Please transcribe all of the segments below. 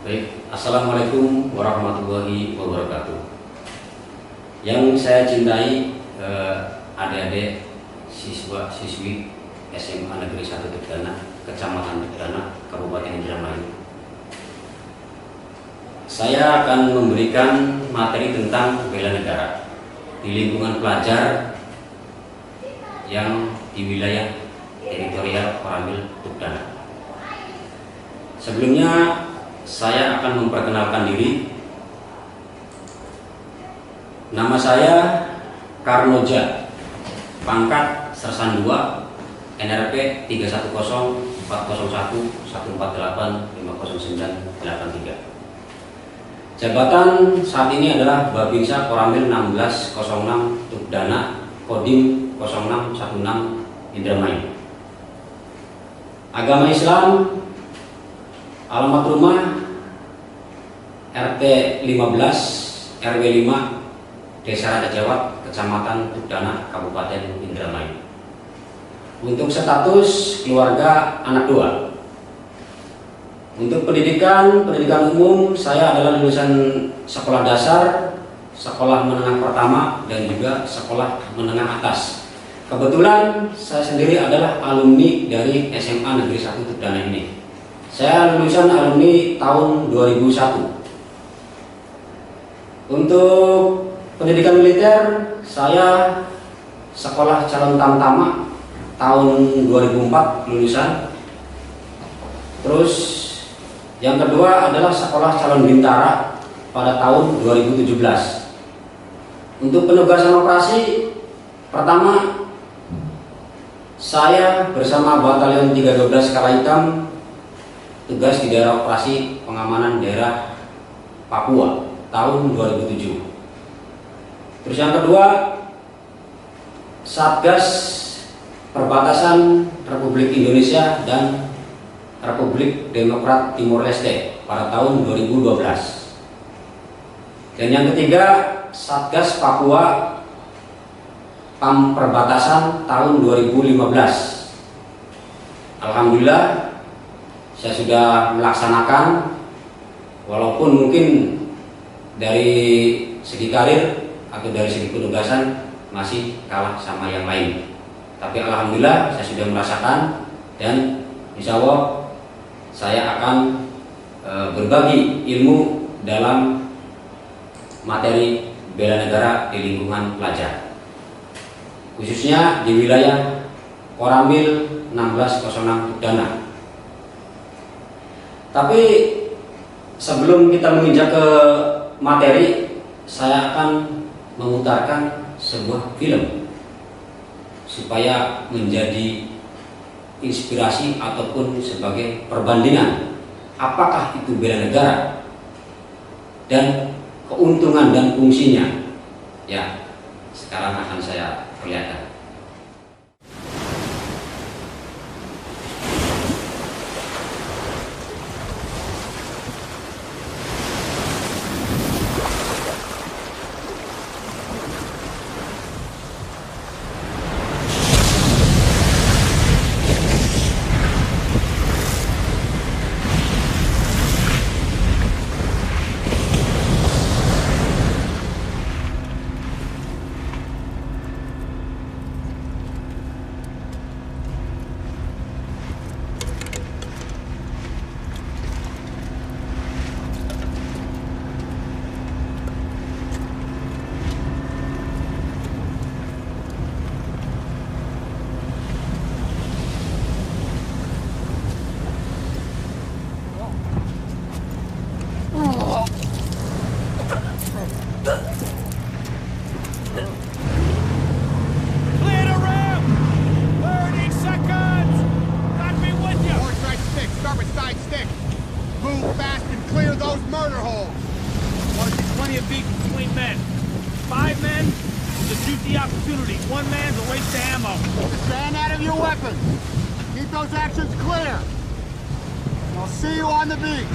Baik, Assalamualaikum warahmatullahi wabarakatuh. Yang saya cintai adik-adik siswa-siswi SMA Negeri 1 Tegana, Kecamatan Tegana, Kabupaten Indramayu. Saya akan memberikan materi tentang bela negara di lingkungan pelajar yang di wilayah teritorial Koramil Tegana. Sebelumnya saya akan memperkenalkan diri. Nama saya Karnoja, pangkat Sersan 2, NRP 31040114850983. Jabatan saat ini adalah Babinsa Koramil 1606 Tegana, Kodim 0616 Indramayu. Agama Islam, alamat rumah RT 15 RW 5 Desa Radajawat, Kecamatan Tegana, Kabupaten Indramayu. Untuk status keluarga anak 2. Untuk pendidikan umum, saya adalah lulusan sekolah dasar, sekolah menengah pertama, dan juga sekolah menengah atas. Kebetulan saya sendiri adalah alumni dari SMA Negeri 1 Tegana ini. Saya lulusan alumni tahun 2001. Untuk pendidikan militer, saya sekolah calon tamtama tahun 2004 lulusan. Terus yang kedua adalah sekolah calon bintara pada tahun 2017. Untuk penugasan operasi, pertama saya bersama Batalion 312 Kala Hitam tugas di daerah operasi pengamanan daerah Papua tahun 2007. Terus yang kedua, Satgas Perbatasan Republik Indonesia dan Republik Demokrat Timor Leste pada tahun 2012. Dan yang ketiga, Satgas Papua PAM Perbatasan tahun 2015. Alhamdulillah saya sudah melaksanakan, walaupun mungkin dari segi karir atau dari segi penugasan masih kalah sama yang lain. Tapi alhamdulillah saya sudah merasakan, dan insya Allah saya akan berbagi ilmu dalam materi bela negara di lingkungan pelajar, khususnya di wilayah Koramil 1606 Tegana. Tapi sebelum kita menginjak ke materi, saya akan memutarkan sebuah film supaya menjadi inspirasi ataupun sebagai perbandingan apakah itu bela negara dan keuntungan dan fungsinya. Ya, sekarang akan saya perlihatkan. Those actions clear. I'll see you on the beach.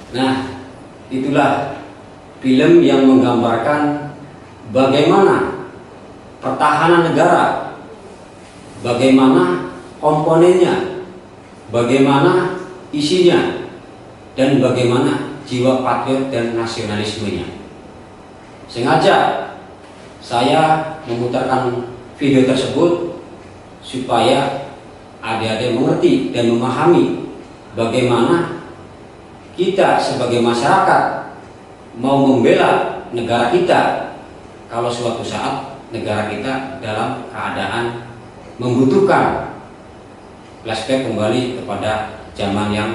Nah, itulah film yang menggambarkan bagaimana pertahanan negara, bagaimana komponennya, bagaimana isinya, dan bagaimana jiwa patriot dan nasionalismenya. Sengaja saya memutarkan video tersebut supaya adik-adik mengerti dan memahami bagaimana kita sebagai masyarakat mau membela negara kita kalau suatu saat negara kita dalam keadaan membutuhkan. Flashback kembali kepada zaman yang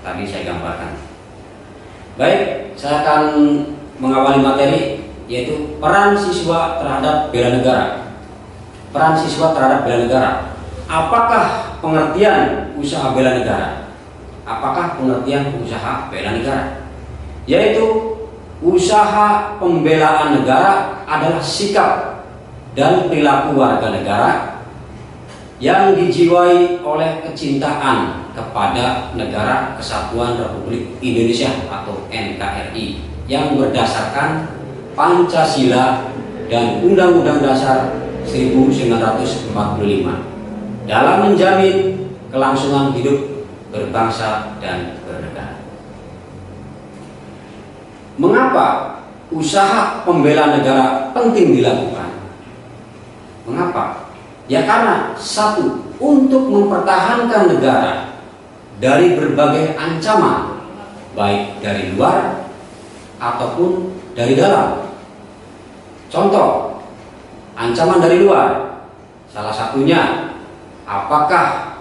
tadi saya gambarkan. Baik, saya akan mengawali materi, yaitu peran siswa terhadap bela negara. Peran siswa terhadap bela negara. Apakah pengertian usaha bela negara? Apakah pengertian usaha bela negara? Yaitu usaha pembelaan negara adalah sikap dan perilaku warga negara yang dijiwai oleh kecintaan kepada Negara Kesatuan Republik Indonesia atau NKRI yang berdasarkan Pancasila dan Undang-Undang Dasar 1945 dalam menjamin kelangsungan hidup berbangsa dan bernegara. Mengapa usaha pembelaan negara penting dilakukan? Mengapa? Ya karena satu, untuk mempertahankan negara dari berbagai ancaman, baik dari luar ataupun dari dalam. Contoh, ancaman dari luar, salah satunya, apakah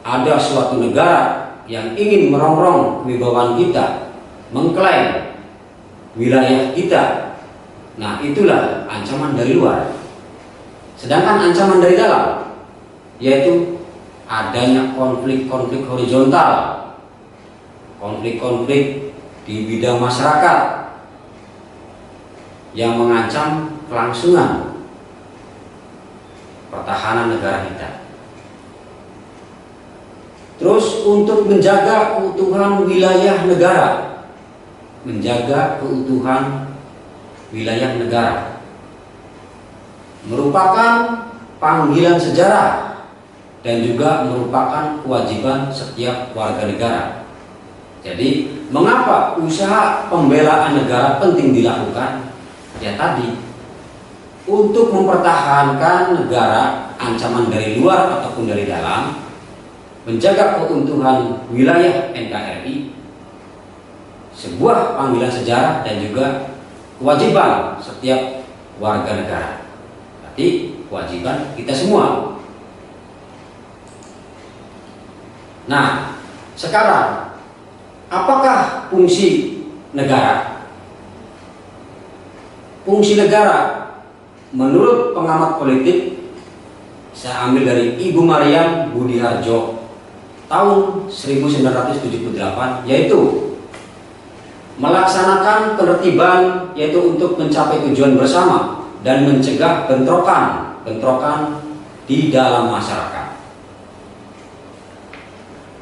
ada suatu negara yang ingin merongrong kewibawaan kita, mengklaim wilayah kita? Nah, itulah ancaman dari luar. Sedangkan ancaman dari dalam, yaitu adanya konflik-konflik horizontal, konflik-konflik di bidang masyarakat yang mengancam kelangsungan pertahanan negara kita. Terus untuk menjaga keutuhan wilayah negara, menjaga keutuhan wilayah negara merupakan panggilan sejarah dan juga merupakan kewajiban setiap warga negara. Jadi, mengapa usaha pembelaan negara penting dilakukan? Ya tadi, untuk mempertahankan negara ancaman dari luar ataupun dari dalam, menjaga keutuhan wilayah NKRI, sebuah panggilan sejarah dan juga kewajiban setiap warga negara. Berarti kewajiban kita semua. Nah, sekarang apakah fungsi negara? Fungsi negara menurut pengamat politik, saya ambil dari Ibu Mariam Budiharjo tahun 1978, yaitu melaksanakan penertiban, yaitu untuk mencapai tujuan bersama dan mencegah bentrokan di dalam masyarakat.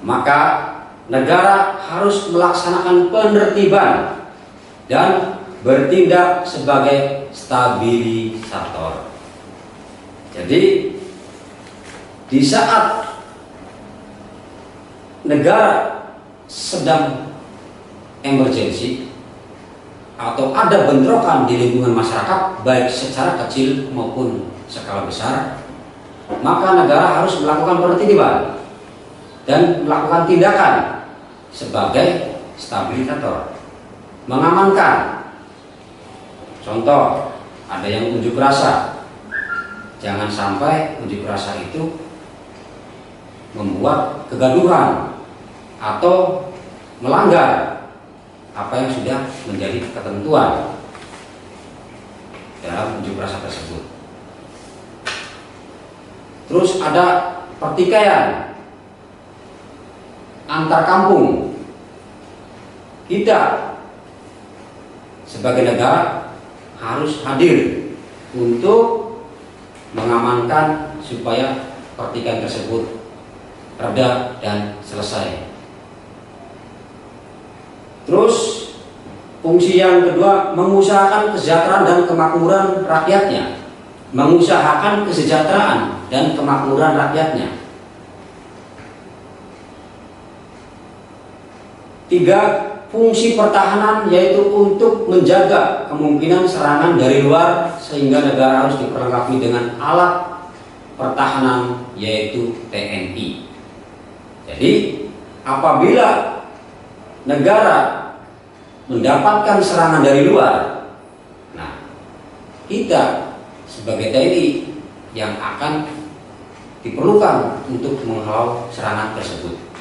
Maka negara harus melaksanakan penertiban dan bertindak sebagai stabilisator. Jadi di saat negara sedang emergensi atau ada bentrokan di lingkungan masyarakat, baik secara kecil maupun skala besar, maka negara harus melakukan penertiban dan melakukan tindakan sebagai stabilisator, mengamankan. Contoh, ada yang unjuk rasa, jangan sampai unjuk rasa itu membuat kegaduhan atau melanggar apa yang sudah menjadi ketentuan dalam unjuk rasa tersebut. Terus ada pertikaian antar kampung. Kita sebagai negara harus hadir untuk mengamankan supaya pertikaian tersebut reda dan selesai. Terus fungsi yang kedua, mengusahakan kesejahteraan dan kemakmuran rakyatnya. Mengusahakan kesejahteraan dan kemakmuran rakyatnya. 3. Fungsi pertahanan, yaitu untuk menjaga kemungkinan serangan dari luar, sehingga negara harus diperlengkapi dengan alat pertahanan, yaitu TNI. Jadi apabila negara mendapatkan serangan dari luar, nah, kita sebagai TNI yang akan diperlukan untuk menghalau serangan tersebut.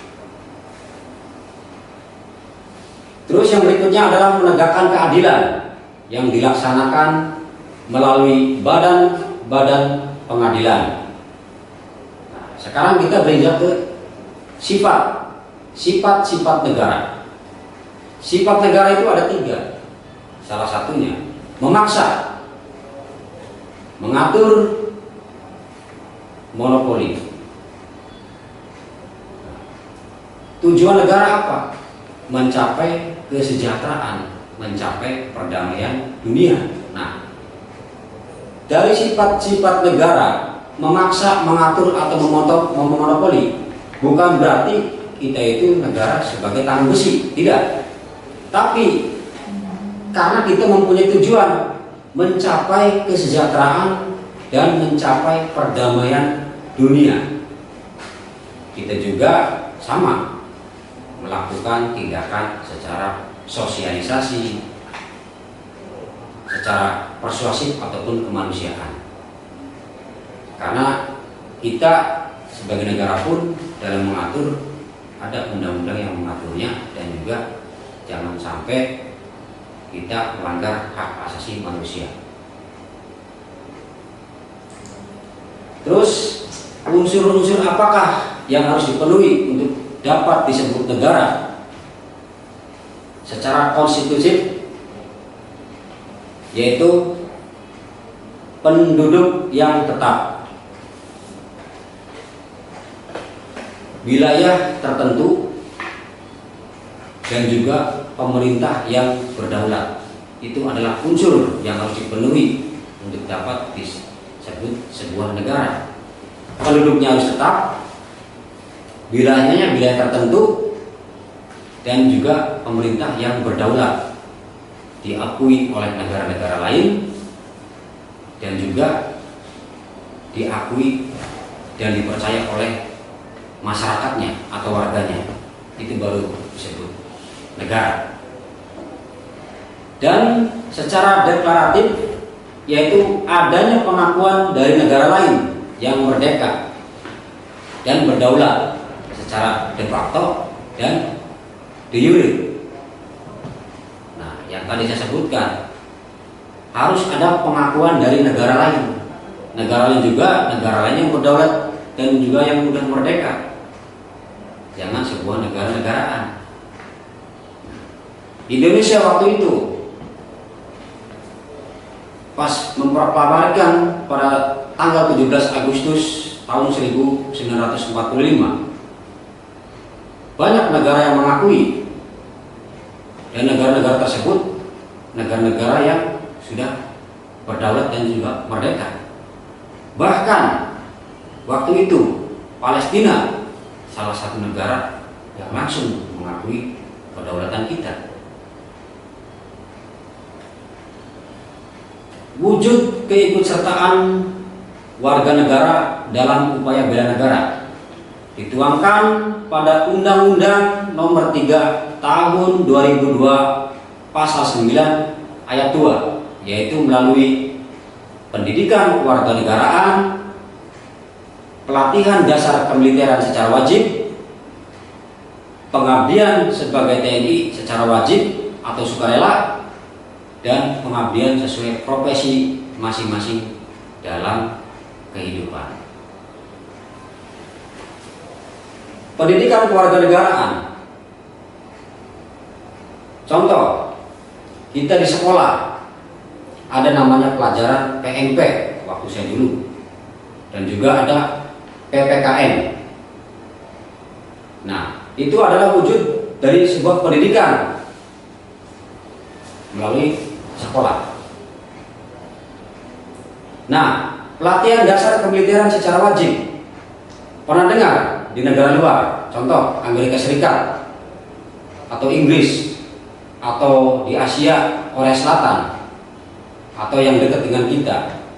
Terus yang berikutnya adalah menegakkan keadilan yang dilaksanakan melalui badan-badan pengadilan. Nah, sekarang kita beranjak ke sifat-sifat negara. Sifat negara itu ada 3. Salah satunya memaksa, mengatur, monopoli. Tujuan negara apa? Mencapai kesejahteraan, mencapai perdamaian dunia. Nah, dari sifat-sifat negara, memaksa, mengatur atau memonopoli, bukan berarti kita itu negara sebagai tangan besi, tidak. Tapi karena kita mempunyai tujuan mencapai kesejahteraan dan mencapai perdamaian dunia, kita juga sama melakukan tindakan secara sosialisasi, secara persuasif ataupun kemanusiaan. Karena kita sebagai negara pun dalam mengatur ada undang-undang yang mengaturnya, dan juga jangan sampai kita melanggar hak asasi manusia. Terus unsur-unsur apakah yang harus dipenuhi untuk dapat disebut negara secara konstitusi? Yaitu penduduk yang tetap, wilayah tertentu, dan juga pemerintah yang berdaulat. Itu adalah unsur yang harus dipenuhi untuk dapat disebut sebuah negara. Penduduknya harus tetap, wilayahnya wilayah tertentu, dan juga pemerintah yang berdaulat, diakui oleh negara-negara lain, dan juga diakui dan dipercaya oleh masyarakatnya atau warganya. Itu baru disebut negara. Dan secara deklaratif, yaitu adanya pengakuan dari negara lain yang merdeka dan berdaulat secara de facto dan de jure. Nah, yang tadi saya sebutkan, harus ada pengakuan dari negara lain. Negara lain juga, negara lain yang berdaulat dan juga yang sudah merdeka. Jangan sebuah negara-negaraan. Indonesia waktu itu pas memproklamarkan pada tanggal 17 Agustus tahun 1945, banyak negara yang mengakui, dan negara-negara tersebut negara-negara yang sudah berdaulat dan juga merdeka. Bahkan waktu itu Palestina salah satu negara yang langsung mengakui kedaulatan kita. Wujud keikutsertaan warga negara dalam upaya bela negara dituangkan pada Undang-Undang Nomor 3 Tahun 2002 Pasal 9 Ayat 2, yaitu melalui pendidikan kewarganegaraan, pelatihan dasar kemiliteran secara wajib, pengabdian sebagai TNI secara wajib atau sukarela, dan pengabdian sesuai profesi masing-masing dalam kehidupan. Pendidikan kewarganegaraan, contoh, kita di sekolah ada namanya pelajaran PMP waktu saya dulu, dan juga ada PPKN. Nah, itu adalah wujud dari sebuah pendidikan melalui sekolah. Nah, pelatihan dasar kemiliteran secara wajib. Pernah dengar di negara luar, contoh Amerika Serikat atau Inggris, atau di Asia, Korea Selatan, atau yang dekat dengan kita,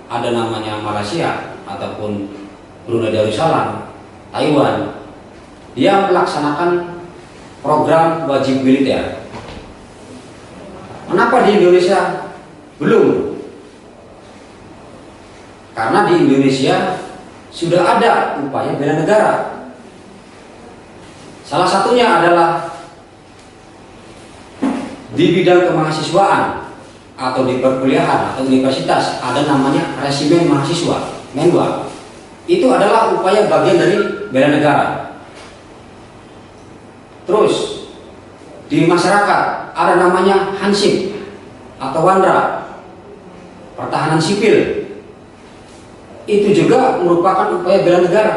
ada namanya Malaysia ataupun Brunei Darussalam, Taiwan. Dia melaksanakan program wajib militer. Kenapa di Indonesia belum? Karena di Indonesia sudah ada upaya bela negara. Salah satunya adalah di bidang kemahasiswaan atau di perkuliahan atau universitas ada namanya resimen mahasiswa, menwa. Itu adalah upaya bagian dari bela negara. Terus di masyarakat ada namanya Hansip atau Wandra, pertahanan sipil. Itu juga merupakan upaya bela negara,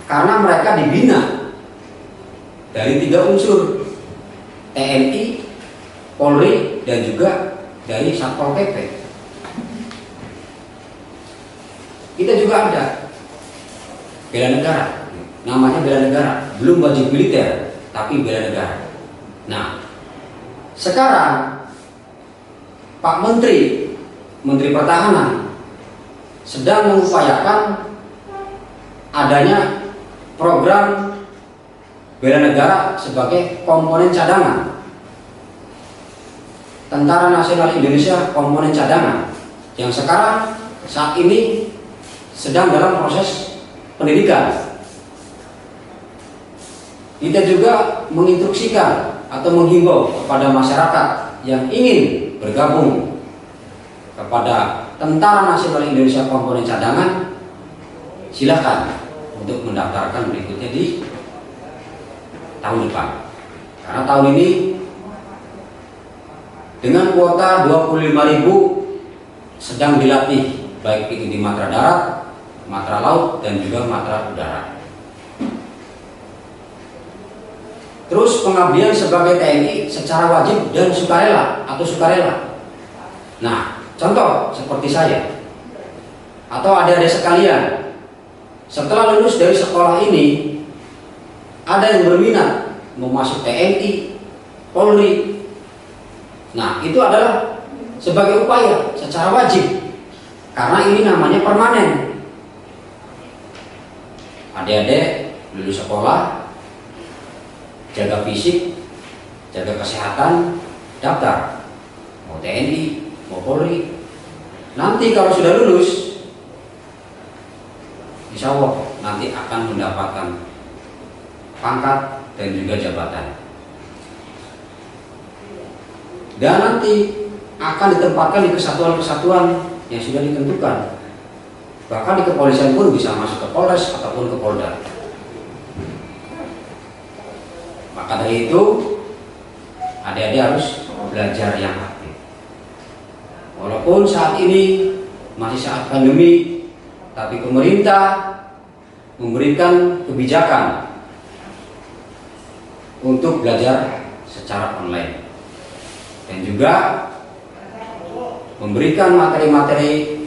karena mereka dibina dari 3 unsur, TNI, Polri, dan juga dari Satpol PP. Kita juga ada bela negara, namanya bela negara, belum wajib militer tapi bela negara. Nah, sekarang Pak Menteri Pertahanan sedang mengupayakan adanya program bela negara sebagai komponen cadangan. Tentara Nasional Indonesia komponen cadangan yang sekarang saat ini sedang dalam proses pendidikan. Kita juga menginstruksikan atau menghimbau kepada masyarakat yang ingin bergabung kepada Tentara Nasional Indonesia komponen cadangan, silakan untuk mendaftarkan berikutnya di tahun depan. Karena tahun ini dengan kuota 25.000 sedang dilatih, baik itu di matra darat, matra laut, dan juga matra udara. Terus pengabdian sebagai TNI secara wajib dan sukarela atau sukarela. Nah, contoh seperti saya atau adik-adik sekalian, setelah lulus dari sekolah ini, ada yang berminat mau masuk TNI, Polri. Nah, itu adalah sebagai upaya secara wajib, karena ini namanya permanen. Adik-adik lulus sekolah, jaga fisik, jaga kesehatan, daftar mau TNI, mau Polri. Nanti kalau sudah lulus, insya Allah nanti akan mendapatkan pangkat dan juga jabatan, dan nanti akan ditempatkan di kesatuan-kesatuan yang sudah ditentukan. Bahkan di kepolisian pun bisa masuk ke Polres ataupun ke Polda. Maka dari itu, adik-adik harus belajar yang aktif. Walaupun saat ini masih saat pandemi, tapi pemerintah memberikan kebijakan untuk belajar secara online, dan juga memberikan materi-materi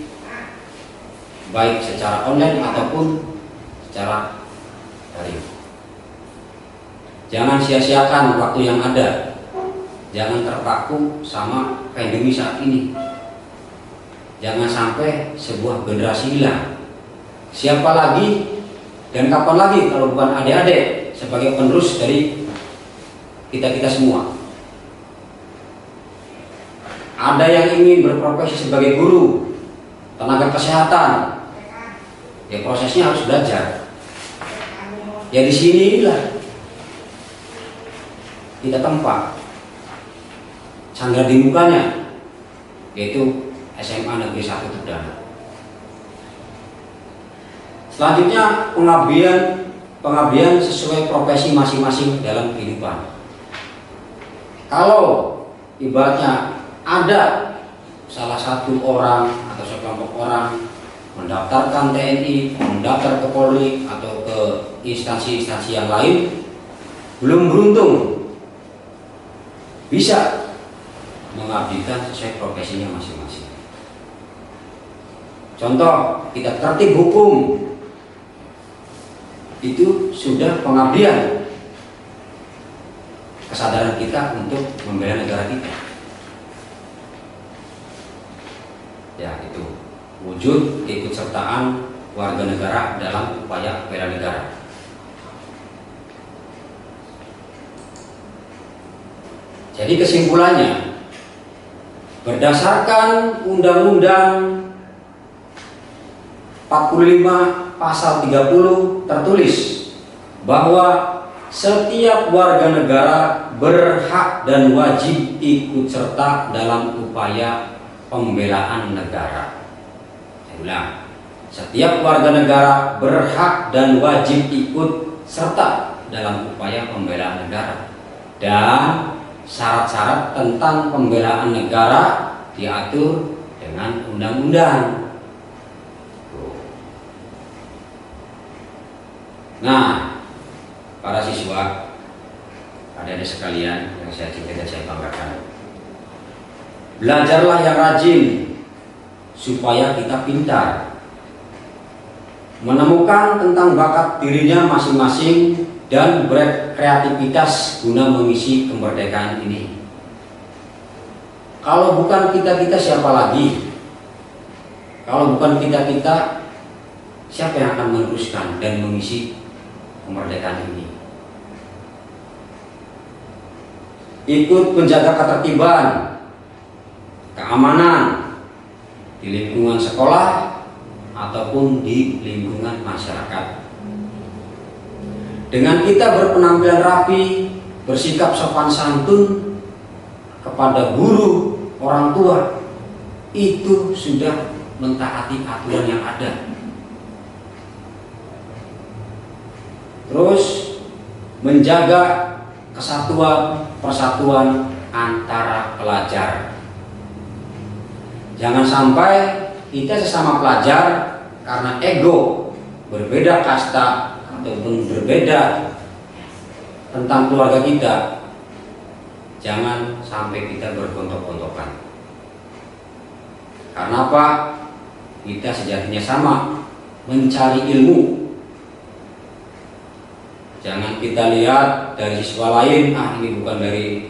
baik secara online ataupun secara daring. Jangan sia-siakan waktu yang ada. Jangan terpaku sama pandemi saat ini. Jangan sampai sebuah generasi hilang. Siapa lagi dan kapan lagi kalau bukan adik-adik sebagai penerus dari kita-kita semua. Ada yang ingin berprofesi sebagai guru, tenaga kesehatan, ya prosesnya harus belajar. Ya di sinilah kita tempat sanggar di mukanya, yaitu SMA Negeri 1 Tudana. Selanjutnya pengabdian sesuai profesi masing-masing dalam kehidupan. Kalau ibaratnya ada salah satu orang atau sekelompok orang mendaftarkan TNI, mendaftar ke Polri atau ke instansi-instansi yang lain, belum beruntung bisa mengabdikan sesuai profesinya masing-masing. Contoh, kita tertib hukum, itu sudah pengabdian, kesadaran kita untuk membela negara kita. Ya, itu wujud keikutsertaan warga negara dalam upaya bela negara. Jadi kesimpulannya, berdasarkan Undang-Undang 45 pasal 30 tertulis bahwa setiap warga negara berhak dan wajib ikut serta dalam upaya pembelaan negara. Saya ulang, setiap warga negara berhak dan wajib ikut serta dalam upaya pembelaan negara, dan syarat-syarat tentang pembelaan negara diatur dengan undang-undang. Nah, para siswa, adik-adik sekalian yang saya cintai dan saya banggakan, belajarlah yang rajin supaya kita pintar, menemukan tentang bakat dirinya masing-masing dan berkreativitas guna mengisi kemerdekaan ini. Kalau bukan kita-kita, siapa lagi? Kalau bukan kita-kita, siapa yang akan meneruskan dan mengisi kemerdekaan ini? Ikut menjaga ketertiban, keamanan di lingkungan sekolah ataupun di lingkungan masyarakat. Dengan kita berpenampilan rapi, bersikap sopan santun kepada guru, orang tua, itu sudah mentaati aturan yang ada. Terus menjaga kesatuan, persatuan antara pelajar. Jangan sampai kita sesama pelajar karena ego, berbeda kasta ataupun berbeda tentang keluarga kita, jangan sampai kita bergontok-gontokan. Karena apa? Kita sejatinya sama, mencari ilmu. Jangan kita lihat dari siswa lain, ini bukan dari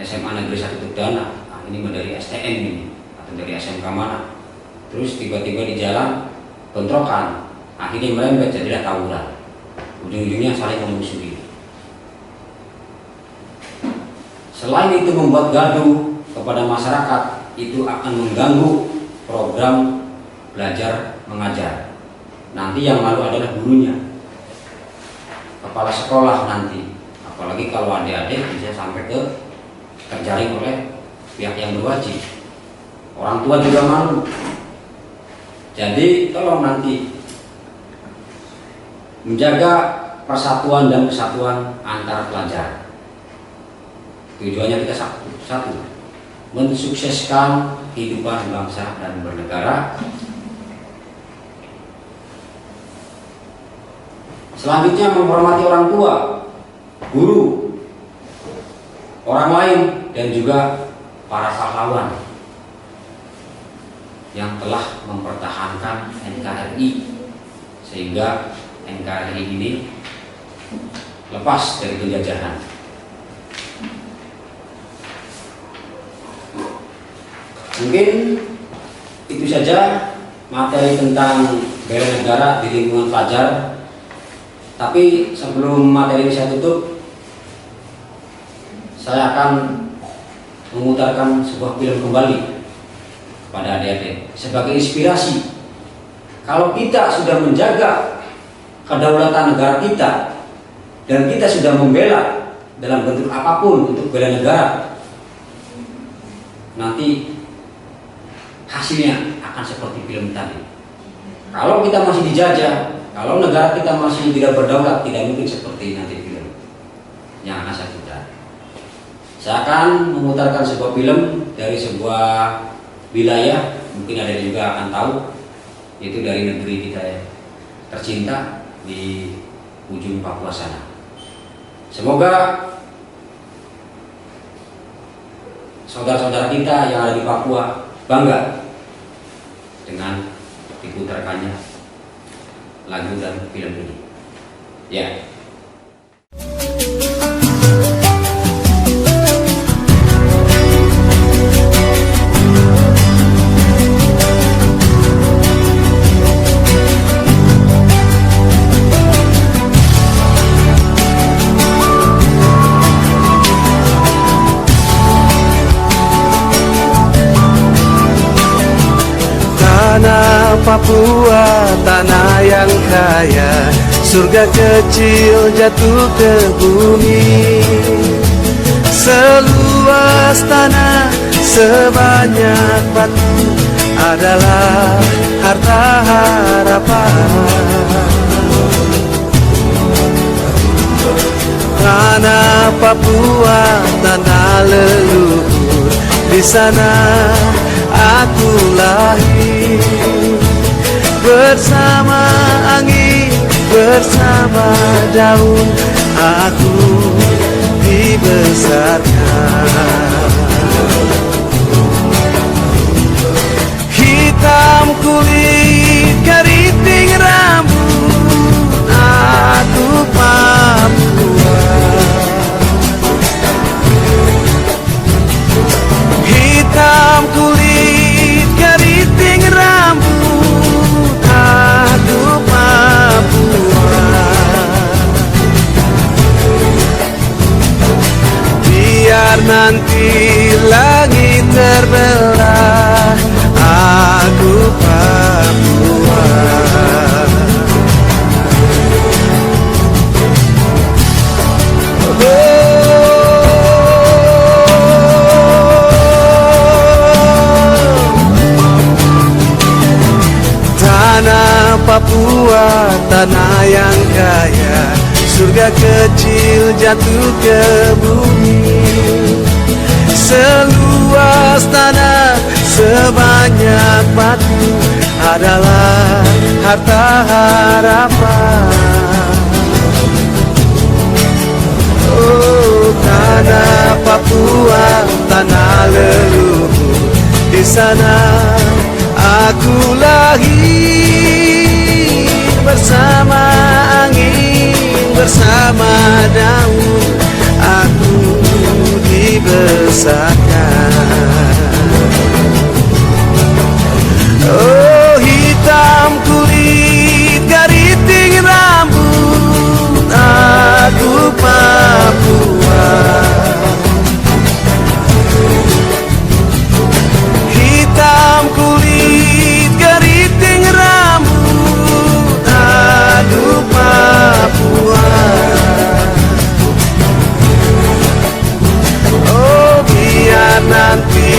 SMA Negeri 1 Tugdana, ini dari STM ini, atau dari SMK mana. Terus tiba-tiba di jalan bentrokan, akhirnya merembet jadilah tawuran. Ujung-ujungnya saling memusuhi. Selain itu membuat gaduh kepada masyarakat, itu akan mengganggu program belajar mengajar. Nanti yang malu adalah gurunya, kepala sekolah nanti. Apalagi kalau adik-adik bisa sampai ke terjaring oleh pihak yang berwajib. Orang tua juga malu. Jadi tolong nanti menjaga persatuan dan kesatuan antar pelajar. Tujuannya kita satu, mensukseskan kehidupan bangsa dan bernegara. Selanjutnya menghormati orang tua, guru, orang lain, dan juga para pahlawan yang telah mempertahankan NKRI sehingga NKRI ini lepas dari penjajahan. Mungkin itu saja materi tentang bela negara di lingkungan pelajar. Tapi sebelum materi ini saya tutup, saya akan memutarkan sebuah film kembali kepada adik-adik sebagai inspirasi. Kalau kita sudah menjaga kedaulatan negara kita dan kita sudah membela dalam bentuk apapun untuk bela negara, nanti hasilnya akan seperti film tadi. Kalau kita masih dijajah, kalau negara kita masih tidak berdaulat, tidak mungkin seperti nanti film yang akan saya putar. Saya akan memutarkan sebuah film dari sebuah wilayah, mungkin ada juga akan tahu, yaitu dari negeri kita ya, tercinta di ujung Papua sana. Semoga saudara-saudara kita yang ada di Papua bangga dengan diputarkannya lagu dan film ini. Ya. Tanah Papua, tanah yang kaya, surga kecil jatuh ke bumi. Seluas tanah, sebanyak batu adalah harta harapan. Tanah Papua, tanah leluhur, di sana aku lahir. Bersama angin, bersama daun, aku dibesarkan. Hitam kulit, keriting rambut, aku Papua. Hitam kulit, keriting rambut, aku Papua. Biar nanti langit terbelah, aku Papua. Tanah Papua, tanah yang kaya, surga kecil jatuh ke bumi. Seluas tanah, sebanyak batu adalah harta harapan. Oh, tanah Papua, tanah leluhur, di sana aku lahir. Bersama angin, bersama daun, aku dibesarkan. Oh, hitam kulit, keriting rambut, aku Papua. Hitam kulit, keriting rambut, aku Papua. Oh, biar nanti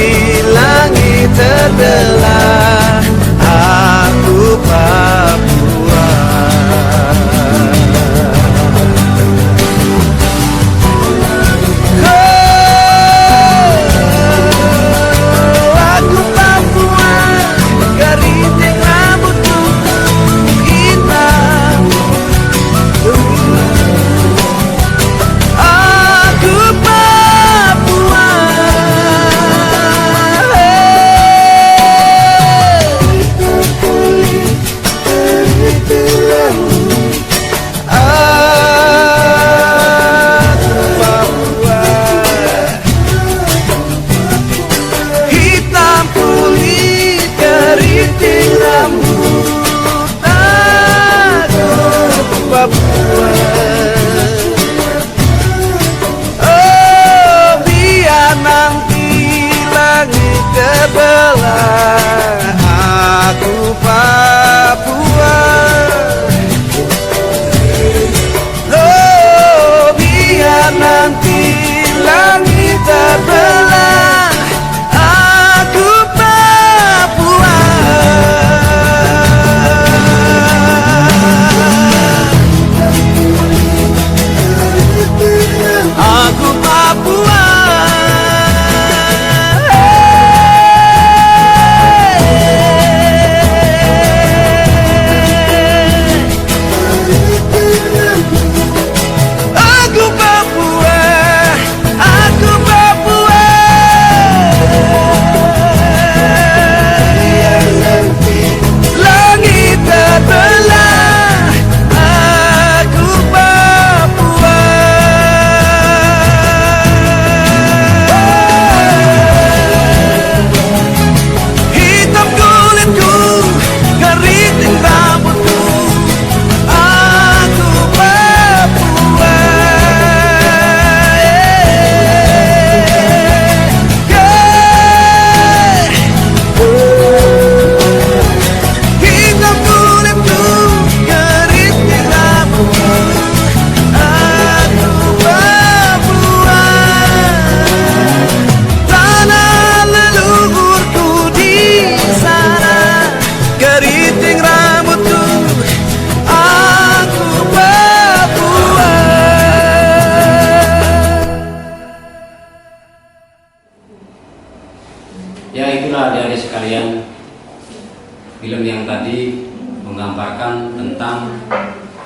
menceritakan tentang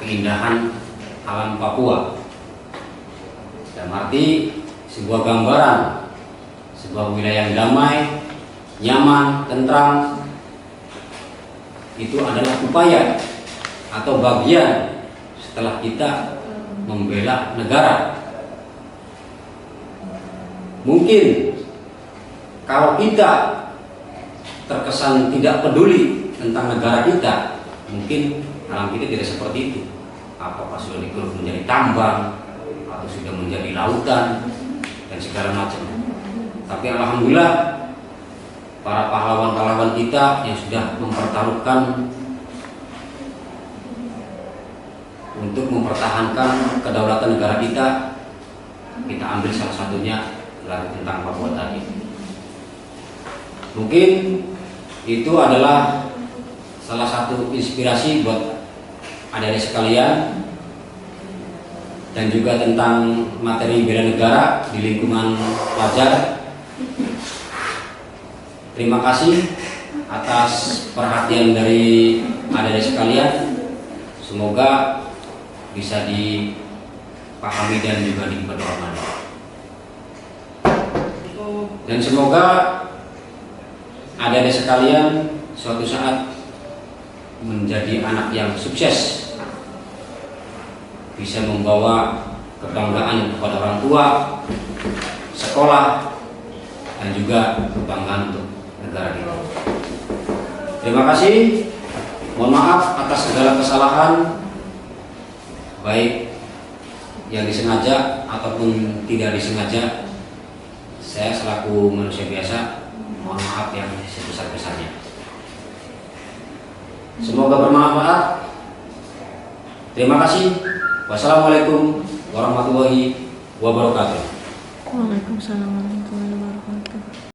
keindahan alam Papua. Dalam arti sebuah gambaran sebuah wilayah yang damai, nyaman, tentram, itu adalah upaya atau bagian setelah kita membela negara. Mungkin kalau kita terkesan tidak peduli tentang negara kita, mungkin alam kita tidak seperti itu. Apakah sudah digerus menjadi tambang atau sudah menjadi lautan dan segala macam. Tapi alhamdulillah para pahlawan-pahlawan kita yang sudah mempertaruhkan untuk mempertahankan kedaulatan negara kita ambil salah satunya lagu tentang Papua tadi. Mungkin itu adalah salah satu inspirasi buat adik-adik sekalian, dan juga tentang materi bela negara di lingkungan pelajar. Terima kasih atas perhatian dari adik-adik sekalian. Semoga bisa dipahami dan juga diperdoakan. Dan semoga adik-adik sekalian suatu saat menjadi anak yang sukses, bisa membawa kebanggaan kepada orang tua, sekolah, dan juga kebanggaan untuk negara kita. Terima kasih. Mohon maaf atas segala kesalahan, baik yang disengaja ataupun tidak disengaja. Saya selaku manusia biasa mohon maaf yang sebesar-besarnya. Semoga bermanfaat. Terima kasih. Wassalamualaikum warahmatullahi wabarakatuh. Waalaikumsalam warahmatullahi wabarakatuh.